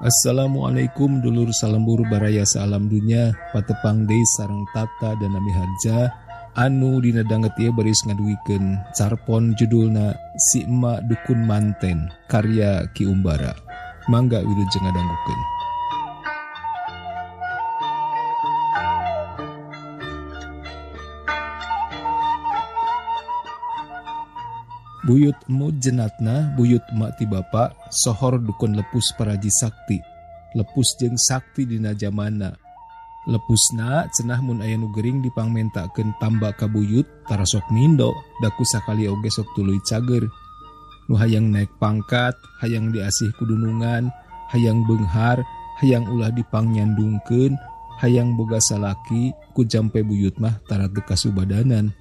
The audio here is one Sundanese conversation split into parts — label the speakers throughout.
Speaker 1: Assalamualaikum dulur salembur baraya salam dunya patepang deui sareng tata dan nami harja anu dina danget ieu baris ngaduikeun carpon judulna Si Emak Dukun Manten karya Ki Umbara. Mangga wilujeng ngadanggukeun. Buyut emu jenatna buyut emak ti bapa sohor dukun lepus paraji sakti. Lepus jeung sakti dina zamana. Lepusna cenah mun aya nu gering dipangmentakeun tamba ka buyut tarasok mindo daku sakali oge sok tuluy cager. Nu hayang naek pangkat, hayang diasih kudunungan, hayang beunghar, hayang ulah dipangnyandungkeun, hayang boga salaki ku jampe buyut mah tara teu kasubadanan.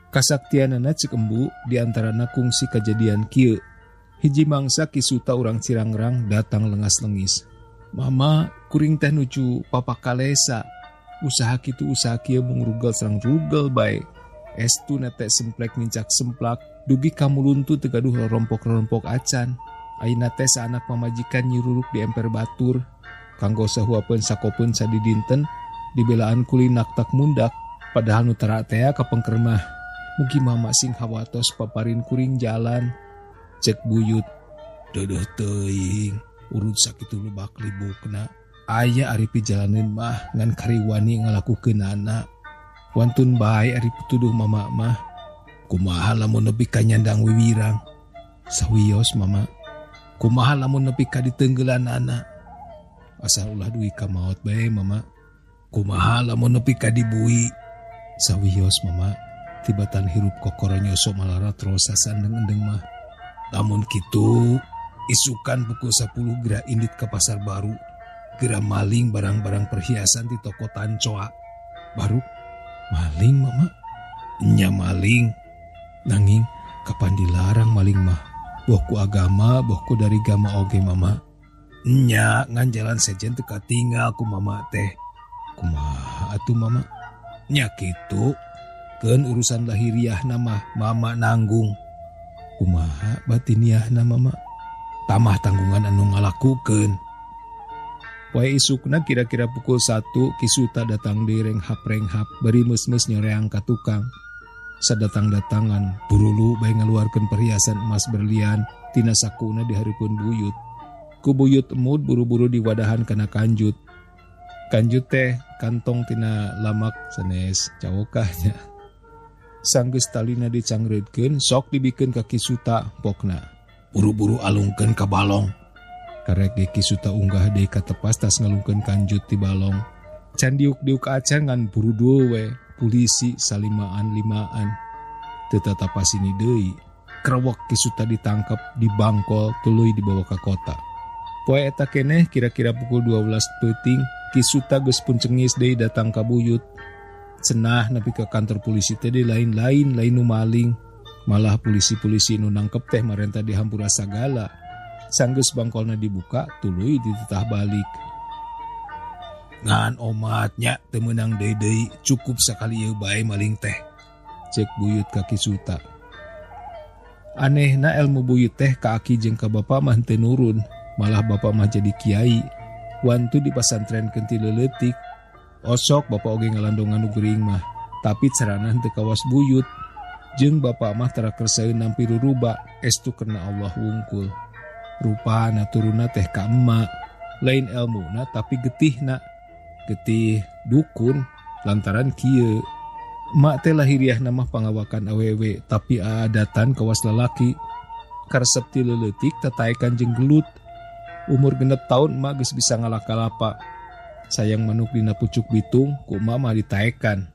Speaker 1: Kasaktianana cek embu diantarana kungsi kejadian kieu. Hiji mangsa kisuta urang Cirangrang datang lengas-lengis. Mama, kuring teh nuju papa kalesa. Usaha kitu usaha kieu mung rugel sareng rugel bae. Estu nete semplek mincak semplak, dugi kamuluntu teu gaduh rompok-rompok acan. Ayeuna teh saanak pamajikan nyiruruk di emper batur. Kanggo sahuapeun sakopeun sadidinten dibelaan kulinak tak mundak. Padahal nu tara teh kapengker mah. Mugi mama sing hawatos paparin kuring jalan. Cek buyut. Deueuh teuing. Urut sakitu lubak libukna. Aya ari pijalaneun mah ngan kariwani ngalakukeunana. Wantun bae ari pituduh mama mah. Kumaha lamun nepi ka nyandang wiwirang. Sawios mama. Kumaha lamun nepi ka diteunggelanana. Asal ulah duwi ka maot bae mama. Kumaha lamun nepi ka dibui. Sawios mama. Tibatan hirup kokoro nyoso malarat terus sasandeng-endeng mah. Namun kitu, isukan pukul 10 gera indit ke pasar baru. Gera maling barang-barang perhiasan di toko Tancoa. Baru, maling mama? Nya maling. Nanging, kapan dilarang maling mah? Bohku agama, bohku dari gama oge mama. Nya, ngan jalan sejen teka tinggal ku mama teh. Kumaha atuh mama? Nya kitu. Keun urusan lahiriah nama mama nanggung. Kumaha batiniah nama mama? Tamah tanggungan anu ngalakukeun. Poe isukna kira-kira pukul 1 kisuta datang di renghap-renghap bari meus-meus nyoreang ka tukang. Sadatang-datangan burulu bae ngaluarkeun perhiasan emas berlian tina sakuna dihareupeun buyut. Ku buyut emud buru-buru diwadahan kana kanjut. Kanjut teh kantong tina lamak sanes cawokahnya. Sanggeus talina dicangreudkeun sok dibikeun ka kisuta pokna. Buru-buru alungkeun ka balong. Karek ge kisuta unggah deui ka tepas tas ngalungkeun kanjut ti balong. Can diuk-diuk acan ngan burudu we polisi salimaan-limaan. Teu tatapasini deui. Krewek kisuta ditangkap dibangkol tuluy dibawa ka kota. Poe eta keneh kira-kira pukul 12 peuting kisuta geus pun cengis deui datang ka buyut. Cenah nepi ke kantor polisi teh lain-lain nu maling. Malah polisi-polisi nu nangkep teh marenta dihampura sagala. Sanggeus bangkolna dibuka tuluy dititah balik. Ngan omatnya teu meunang deui cukup sakali ieu bae maling teh. Cek buyut ka kisuta. Anehna ilmu buyut teh ka aki jeung ka bapa mah teu nurun. Malah bapa mah jadi kiai. Wantu di pasantrenkeun ti leuletik. Osok bapak oge ngalandongan nu geuring mah, tapi carana henteu kawas buyut. Jeung bapak mah tara kersaeun nampi ruruba, estu karena Allah wungkul. Rupana turuna teh ka emak, lain elmuna tapi getihna. Getih dukun lantaran kieu. Emak teh lahiriahna mah pangawakan awewe, tapi aadatan kawas lalaki. Karesep ti leuletik tataekan jeung gelut. Umur 6 tahun emak geus bisa ngalaka-lapa. Sayang manuk dina pucuk bitung ku mama ditaekan.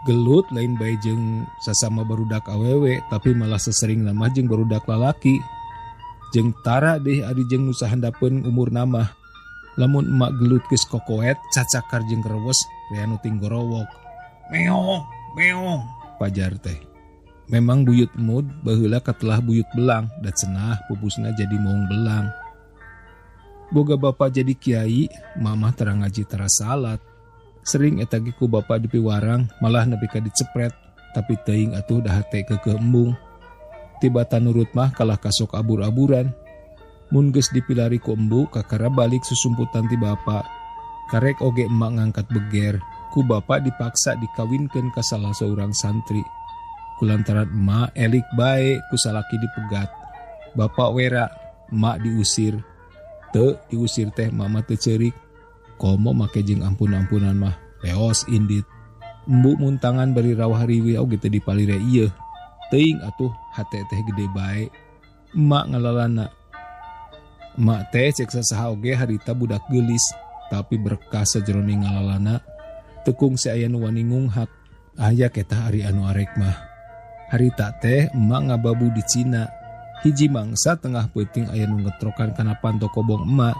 Speaker 1: Gelut lain bae jeung sasama barudak awewe tapi malah sesering nama jeung barudak lalaki. Jeung tara deh adi jeung nu sahandapeun umur nama. Lamun emak gelut geus kokoet cacakar jeung kerewes rea nu ting gorowok. Meong, meong pajar teh. Memang buyut emud baheula katelah buyut belang da cenah pupusna jadi moong belang. Boga bapa jadi kiai, mama tara ngaji tara salat. Sering eta ge ku bapa dipiwarang, malah nepi ka dicepret, tapi teuing atuh dah hate keukeuh embung. Tibatan nurut mah kalah kasok abur-aburan. Mun geus dipilari ku embu kakara balik susumputan ti bapa. Karek oge emak ngangkat beger. Ku bapa dipaksa dikawinkeun ka salah seorang santri. Kulantaran emak elik bae ku salaki dipegat. Bapak wera, emak diusir. Teu diusir teh mama teu ceurik. Komo make jeung ampun-ampunan mah leos indit. Embu muntangan bari rawah riwi oge teu dipalire ieu. Teuing atuh hate teh gede bae. Emak ngalalana. Emak teh cek sasaha oge harita budak geulis, tapi berkah sajroning ngalalana tekung si aya nu wani ngunghak. Aya ketah ari anu arek mah. Harita teh emak ngababu di Cina. Hiji mangsa tengah peuting aya nu ngetrokan kana panto kobong emak.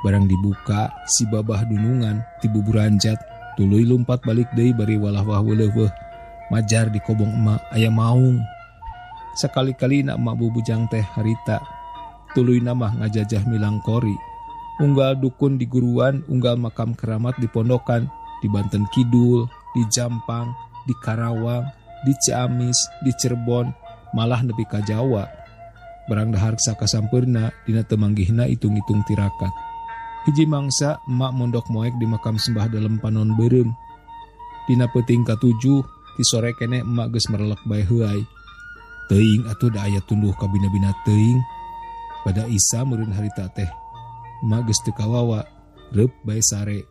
Speaker 1: Barang dibuka si babah dunungan ti buburanjat. Tuluy lumpat balik deui bari walah-wah weuleuh majar di kobong emak aya maung. Sakali-kali na emak bubujang teh harita. Tuluy namah ngajajah milang kori. Unggal dukun di guruan, unggal makam keramat di pondokan, di Banten Kidul, di Jampang, di Karawang, di Ciamis, di Cirebon, malah nepi ka Jawa. Barang dahar sakasampeurna dina teu manggihna itung-itung tirakat. Hiji mangsa emak mondok moek di makam Sembah Dalem Panon Beureum. Dina peuting ka-7 ti sore kene emak geus merelek bae heuai. Teuing atuh da aya tunduh ka bina-bina teuing. Pada Isa meureun harita teh. Emak geus teu kawawa, reup bae sare,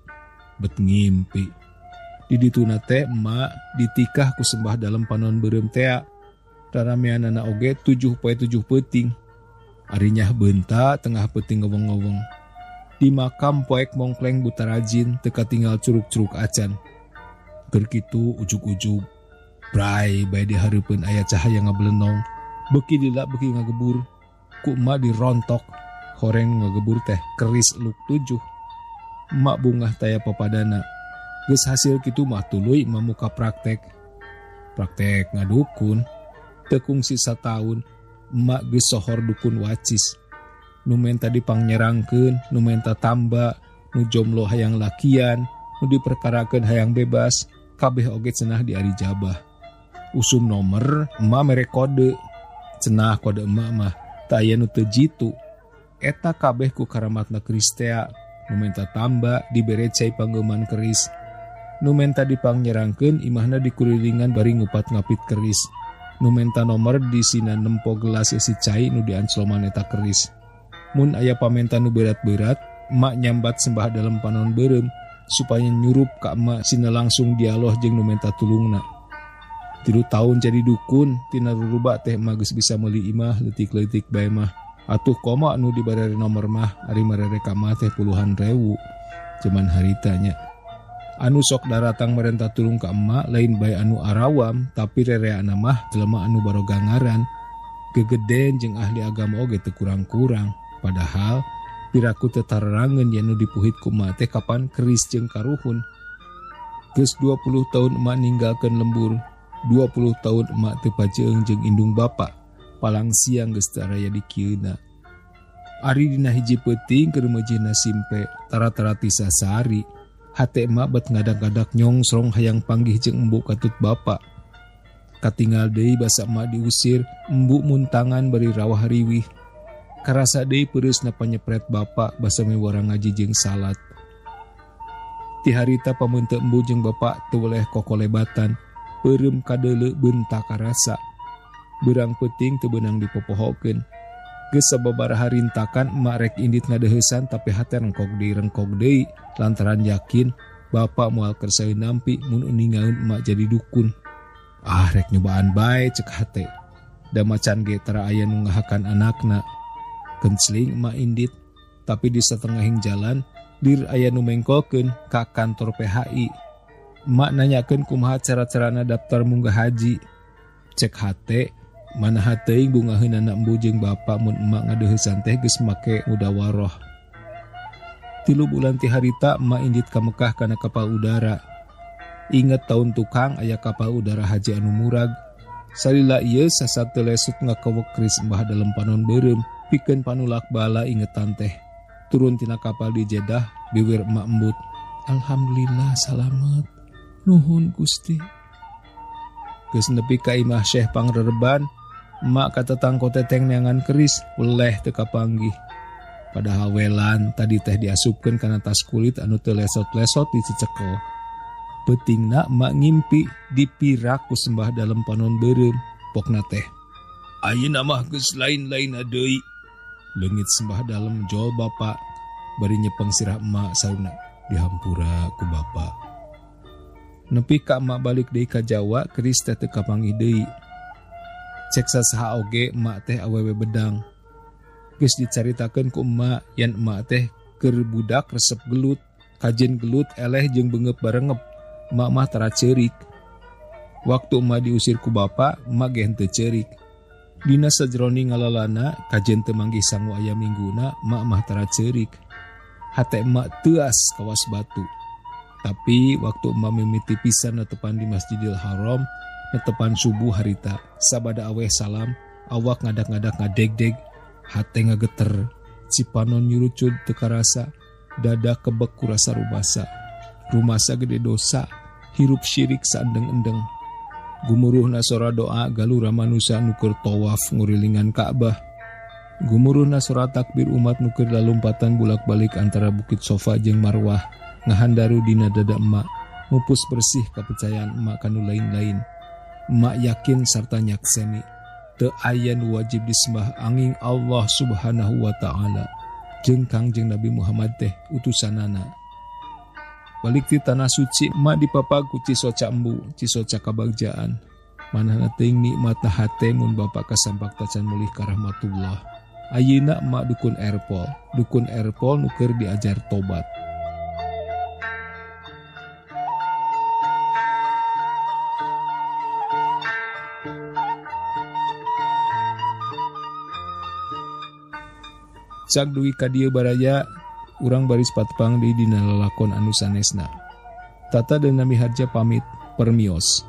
Speaker 1: bet ngimpi. Di dituna teh emak ditikah ku Sembah Dalem Panon Beureum tea. Rarameanana oge 7 poe 7 peuting. Arinyah beunta tengah peuting ngowong-ngowong. Di makam poek mongkleng buta rajin teka tinggal curug-curug acan. Keur kitu ujug-ujug bray bae dihareupeun aya cahaya ngabelenong. Beuki lila beuki ngagebur. Ku emak dirontok. Horeng ngagebur teh keris luk 7. Emak bungah taya papadana. Geus hasil kitu mah tuluy mamuka praktek. Praktek ngadukun. Tekung sisa tahun emak geus sohor dukun wacis. Nu menta dipangnyerangkeun, nu menta tamba, nu jomlo hayang lakian, nu diperkarakeun hayang bebas, kabeh oge cenah di ari jabah. Usum nomer emak mere kode. Cenah kode emak mah teu aya nu teu jitu. Eta kabeh ku karamatna keris tea. Nu menta tamba dibere cai panggeuman keris. Nu menta dipangnyerangkeun imahna dikurilingan bari ngupat ngapit keris. Nu menta nomor disina nempo gelas isi cai nu diancloman eta keris. Mun aya pamenta nu berat-berat, emak nyambat Sembah Dalem Panon Beureum supaya nyurup ka emak sina langsung dialog jeung nu menta tulungna. 3 tahun jadi dukun, tina ruruba teh emak geus bisa meuli imah leutik-leutik bae mah. Atuh koma nu dibadari nomor mah ari marere ka mah teh puluhan rewu. Cuman haritanya. Anu sok daratang merentah tulung ka emak lain bae anu arawam, tapi rereana mah jelema anu baroga ngaran. Gegeden jeung ahli agama oge teu kurang-kurang. Padahal piraku teu tararangeun yen nu dipuhit ku emak teh kapan keris jeung karuhun. Geus 20 tahun emak ninggalkeun lembur. 20 tahun emak teu pajeueung jeung indung bapa. Palang siang geus teu araya di kieuna. Ari dina hiji peuting keur meujihna simpe, tara-tara ti sasari. Hate emak bet ngadak-ngadak nyongsrong hayang panggih jeung embu katut bapa. Katinggal deui basa emak diusir, embu muntangan bari rawah riwih. Karasa deui peureusna panyepret bapa basa mewara ngaji jeung salat. Ti harita pamunte embu jeung bapa teu weleh kokolebatan, peureum kadeuleu beunta karasa. Beurang peuting teu beunang dipopohokeun. Geus sababaraha rintakan emak rek indit ngadeuheusan tapi hate rengkok deui lantaran yakin bapa moal kersaeun nampi mun uningaeun emak jadi dukun. Ah rek nyobaan bae cek hate. Da macan ge tara aya nu ngahakan anakna. Kencling emak indit, tapi di satengahing jalan dir aya nu mengkolkeun ka kantor PHI. Emak nanyakeun kumaha cara-carana daftar munggah haji. Cek hate manaha teuing bungaheun anak embu jeung bapa mun emak ngadeuheusan teh geus make mudawaroh. 3 bulan ti harita emak indit ka Mekah kana kapal udara. Inget tahun tukang aya kapal udara haji anu murag. Salila ieu sasateu lesut ngakewek keris Sembah Dalem Panon Beureum pikeun panulak bala ingetan teh. Turun tina kapal di Jeddah, biwir emak embut. Alhamdulillah salamet. Nuhun Gusti. Geus nepi ka imah Syekh Pangrereban, emak katetangko teteng neangan keris, weleh teu kapanggih. Padahal welan tadi teh diasupkeun kana tas kulit anu teu lesot-lesot dicecekel. Peutingna emak ngimpi dipirak ku Sembah Dalem panon beureum. Pokna teh, ayeuna mah geus lain-lain deui. Leungit Sembah Dalem jol bapa bari nyepeng sirah emak saruna dihampura ku bapa. Nepi ka emak balik deui ka Jawa, keris teh teu kapanggih deui. Cek sasaha oge emak teh awewe bedang. Geus dicaritakeun ku emak yen emak teh keur budak resep gelut, kajen gelut eleh jeung beungeup barengep. Emak mah tara ceurik. Waktu emak diusir ku bapa, emak ge henteu ceurik. Dina sajroning ngalalana kajen teu manggih sangu aya mingguna, emak mah tara ceurik. Hate emak teuas kawas batu. Tapi waktu emak mimiti pisan netepan di Masjidil Haram, netepan subuh harita, sabada aweh salam, awak ngadak-ngadak ngadeg-deg, hate ngageter, cipanon nyurucud teu karasa, dada kebek ku rasa rumasa. Rumasa gede dosa, hirup syirik saendeng-endeng. Gumuruhna sora doa galura manusia nuker tawaf ngurilingan Ka'bah. Gumuruhna sora takbir umat nuker lalumpatan bulak-balik antara Bukit Sofa jeung Marwah, ngahandaru dina dada emak, mupus bersih kepercayaan emak kanu lain-lain. Emak yakin sarta nyakseni, teu aya nu wajib disembah anging Allah Subhanahu wa Ta'ala, jeung Kangjeng Nabi Muhammad teh utusanana. Balik ti tanah suci, emak dipapag ku Cisoca Embu, Cisoca Kabagjaan. Manahna teuing nikmatna hate mun bapa kasampak tacan mulih ka rahmatullah. Ayeuna emak dukun Erpol nu keur diajar tobat. Cak dugi ka dieu baraya, urang bari patepang di dina lalakon anu sanesna. Tata dan Nami Harja pamit, permios.